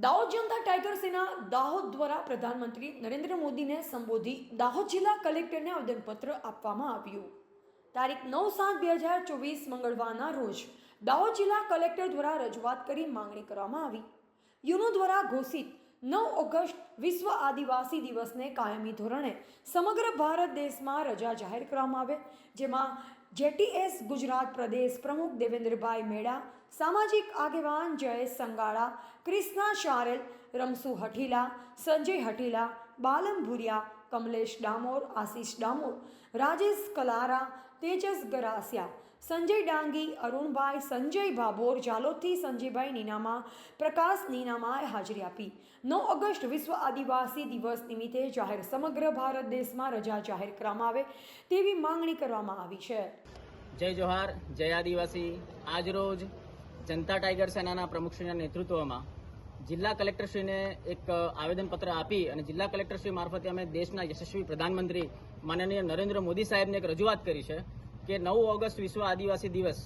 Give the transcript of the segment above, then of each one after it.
દાહોદ જનતા tiger સેના દાહોદ દ્વારા પ્રધાનમંત્રી નરેન્દ્ર મોદીને સંબોધી દાહોદ જિલ્લા કલેક્ટરને આવેદનપત્ર આપવામાં આવ્યું। તારીખ 9/7/2024 મંગળવારના રોજ દાહોદ જિલ્લા કલેક્ટર દ્વારા રજૂઆત કરી માંગણી કરવામાં આવી। યુનો દ્વારા ઘોષિત 9 ઓગસ્ટ વિશ્વ આદિવાસી દિવસને કાયમી ધોરણે સમગ્ર ભારત દેશમાં રજા જાહેર કરવામાં આવે, જેમાં જેટીએસ ગુજરાત પ્રદેશ પ્રમુખ દેવેન્દ્રભાઈ મેડા, સામાજિક આગેવાન જયેશ સંગાળા, ક્રિષ્ના શારેલ, રમસુ હઠીલા, સંજય હઠીલા, બાલમ ભુરિયા, કમલેશ ડામોર, આશીષ ડામોર, રાજેશ કલારા, તેજસ ગરાસિયા, સંજય ડાંગી, અરુણભાઈ, સંજય ભાભોર, જાલોદથી સંજયભાઈ નીનામા, પ્રકાશ નીનામાએ હાજરી આપી 9 ઓગસ્ટ વિશ્વ આદિવાસી દિવસ નિમિત્તે જાહેર સમગ્ર ભારત દેશમાં રજા જાહેર કરવામાં આવે તેવી માંગણી કરવામાં આવી છે। જય જોહાર, જય આદિવાસી। આજ રોજ જનતા ટાઈગર સેનાના પ્રમુખશ્રીના નેતૃત્વમાં જિલ્લા કલેક્ટરશ્રીને એક આવેદનપત્ર આપી અને જિલ્લા કલેક્ટરશ્રી મારફતે અમે દેશના યશસ્વી પ્રધાનમંત્રી માનનીય નરેન્દ્ર મોદી સાહેબને એક રજૂઆત કરી છે કે 9 ઓગસ્ટ વિશ્વ આદિવાસી દિવસ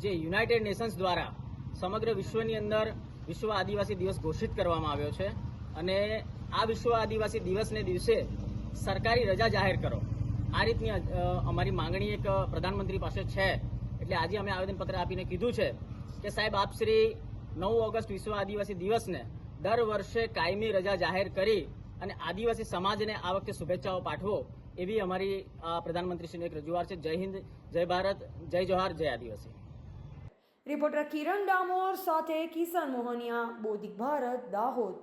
જે યુનાઇટેડ નેશન્સ દ્વારા સમગ્ર વિશ્વની અંદર વિશ્વ આદિવાસી દિવસ ઘોષિત કરવામાં આવ્યો છે અને આ વિશ્વ આદિવાસી દિવસને દિવસે સરકારી રજા જાહેર કરો, આ રીતની અમારી માંગણી એક પ્રધાનમંત્રી પાસે છે। એટલે આજે અમે આવેદનપત્ર આપીને કીધું છે કે સાહેબ આપ શ્રી 9 ઓગસ્ટ વિશ્વ આદિવાસી દિવસને દર વર્ષે કાયમી રજા જાહેર કરી અને આદિવાસી સમાજને આ વખતે શુભેચ્છાઓ પાઠવો, એવી અમારી પ્રધાનમંત્રીશ્રીની એક રજૂઆત છે। જય હિન્દ, જય ભારત, જય જોહાર, જય આદિવાસી। રિપોર્ટર કિરણ ડામોર સાથે કિશન મોહનિયા, બોધિક ભારત, દાહોદ।